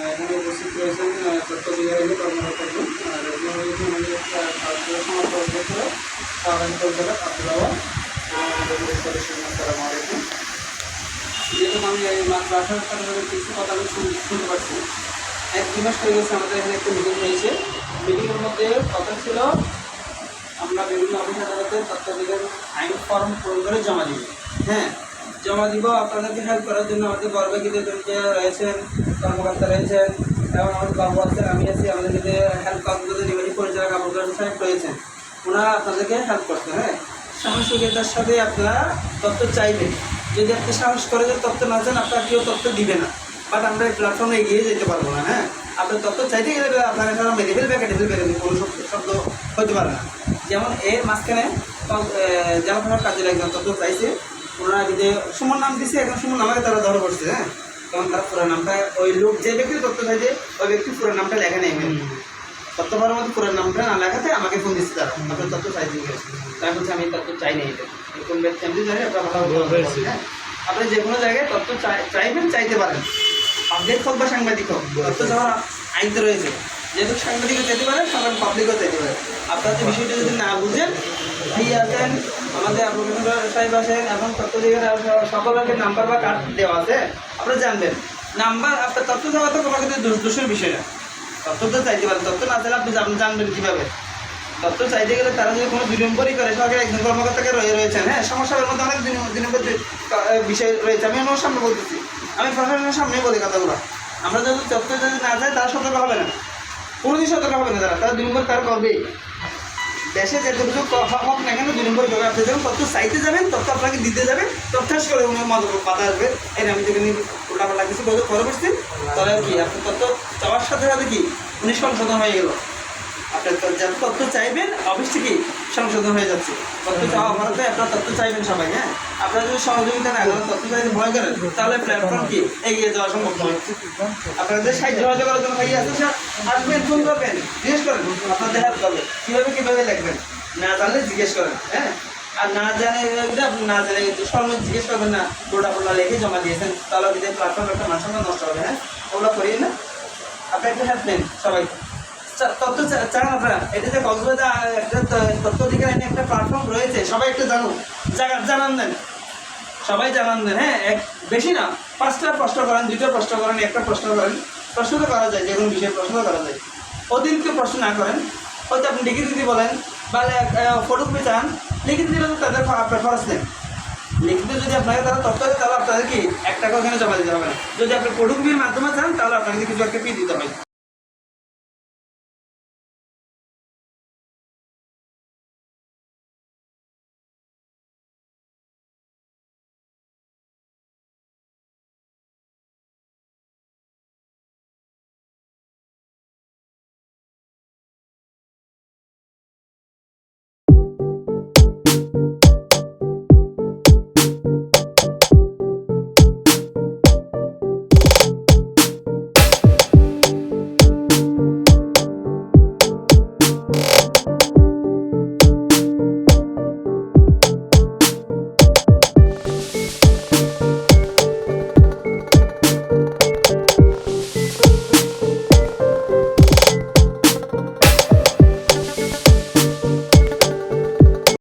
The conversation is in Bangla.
এখানে উপস্থিত রয়েছেন তথ্য বিভাগীয় কর্মকর্তাগণ। আর এগুলো রয়েছে আমাদের সমাজ কর্মকর্তা সাধারণ পরিচালক আব্দুল্লাহ আসসালামু আলাইকুম। যেহেতু আমি এই মাত্র 18 তারিখের কিছু কথা আমি শুনতে পাচ্ছি। 1-2 মাস হয়ে গেছে আমাদের এখানে একটা মিটিং হয়েছে। মিটিংয়ের মধ্যে কথা ছিল আমরা বিভিন্ন অফিস আদালতে তথ্যাধিকার আইন ফর্ম পূরণ করে জমা দিব। হ্যাঁ, জমা দিব আপনাদেরকে হেল্প করার জন্য। আমাদের বড়বাকিতে রয়েছেন, কর্মকর্তা রয়েছেন এবং আমাদের বাবু আছেন, আমি আছি। আমাদেরকে যে হেল্প কর্মকর্তা নির্বাহী পরিচালক আবুল সাহেব রয়েছেন, ওনারা আপনাদেরকে হেল্প করতে। হ্যাঁ, সাহসিকতার সাথে আপনারা তথ্য চাইবেন। যদি আপনি সাহস করে যে তথ্য না চান, আপনার কেউ তথ্য দিবে না। বাট আমরা এই প্ল্যাটফর্মে এগিয়ে যেতে পারবো না। হ্যাঁ, আপনার তথ্য চাইতে গেলে আপনার এখানে মেরে ফেলবে, কেটে ফেলবে, কোনো শব্দ হতে পারে না। যেমন এর মাঝখানে যেমন আমার কাজে একজন তথ্য চাইছে, ওনারা যে সুমন নাম দিচ্ছে, এখন সুমন নামাকে তারা ধরা পড়ছে। হ্যাঁ, তখন তারা পুরো নামটা, ওই লোক যে ব্যক্তির তথ্য চাইছে ওই ব্যক্তির পুরো নামটা লেখা নেই। তথ্য পাওয়ার মধ্যে পুরো নামটা না লেখাতে আমাকে ফোন দিচ্ছে তারা, আপনার তথ্য চাইছে। তাই বলছে আমি তথ্য চাই না। এটা কোন ব্যক্তি আমি জানি আপনার ভালো। হ্যাঁ, আপনি যে কোনো জায়গায় তথ্য চাইবেন, চাইতে পারেন। পাবলিক হোক বা সাংবাদিক হোক, তথ্য চাওয়ার আইন তো রয়েছে। যেহেতু সাংবাদিকও চাইতে পারেন, সাধারণ পাবলিকও চাইতে পারেন। আপনার যে বিষয়টা যদি না বুঝেন, ভাই আছেন, আমাদের প্রফেসর সাহেব আছেন, এখন তথ্য দিকে সকল রকমের নাম্বার বা কার্ড দেওয়া আছে, আপনারা জানবেন। নাম্বার আপনার তথ্য চাওয়া তো কোনো কিন্তু দোষের বিষয় না। তথ্য তো চাইতে পারেন, তথ্য না চাইলে আপনি জানবেন কীভাবে? তথ্য চাইতে গেলে তারা যদি কোনো 2 নম্বরই করে, সরকারি একজন কর্মকর্তাকে রয়েছেন। হ্যাঁ, সমস্যার মধ্যে অনেক 2 নম্বর বিষয় রয়েছে। আমি আমার সামনে বলতেছি, আমি প্রশাসনের সামনেই বলি কথাগুলো। আমরা যদি তথ্য যদি না চাই, তারা সতর্ক হবে না, কোনোদিন সতর্ক হবে না। তারা 2 নম্বর তারা করবেই। দেশে যেটুকু হোক না কেন 2 নম্বর করবে। আপনি যখন তথ্য চাইতে যাবেন, তথ্য আপনাকে দিতে যাবে, তথ্যাস করে উনি বাধা আসবে। এটা আমি যেখানে উল্টাপাল্টা কিছু করে বসছি, তাহলে কি আপনার তথ্য চাওয়ার সাথে সাথে কি উনি সংশোধন হয়ে গেল। আপনার যত তথ্য চাইবেন অবশ্যই কি সংশোধন হয়ে যাচ্ছে। তথ্য চাওয়া ভারতে আপনার তথ্য চাইবেন সবাই। হ্যাঁ, আপনারা যদি সহযোগিতা না করেন, তথ্য চাইতে ভয় করেন, তাহলে প্ল্যাটফর্ম কি এগিয়ে যাওয়া সম্ভব নয়। আপনাদের সাহায্য করার জন্য ভাই আছে, আসবেন, ফোন করবেন, জিজ্ঞেস করেন, আপনাদের হেল্প করবে। কীভাবে লিখবেন না জানলে জিজ্ঞেস করেন। হ্যাঁ, আর না জানে না জানে সরল জিজ্ঞেস করবেন না, পোল্লা লেখে জমা দিয়েছেন, তাহলে যদি প্ল্যাটফর্ম একটা মানুষের নষ্ট হবে। হ্যাঁ, ওগুলো করিয়ে না। আপনি একটা হেল্প নেন সবাই। তথ্য চান আপনারা, এটা যে কক্সবাজার একটা তথ্য অধিকার আইনে একটা প্ল্যাটফর্ম রয়েছে, সবাই একটু জানান দেন, সবাই জানান দেন। হ্যাঁ, বেশি না, 5টা প্রশ্ন করেন, 2টা প্রশ্ন করেন, একটা প্রশ্ন করেন। প্রশ্ন তো করা যায়, যে কোনো বিষয়ে প্রশ্ন করা যায়। অতিরিক্ত প্রশ্ন না করেন। হয়তো আপনি লিখিত দিতে বলেন বা ফটোকপি চান, লিখিত দিলে তো তাদের আপনার খরচ নেন। লিখিত যদি আপনাকে তারা তথ্য দেয়, তাহলে আপনাদের কি 1 টাকা ওখানে জমা দিতে হবে না। যদি আপনি ফটোকপির মাধ্যমে চান, তাহলে আপনাকে কিছু একটা ফি দিতে হয়।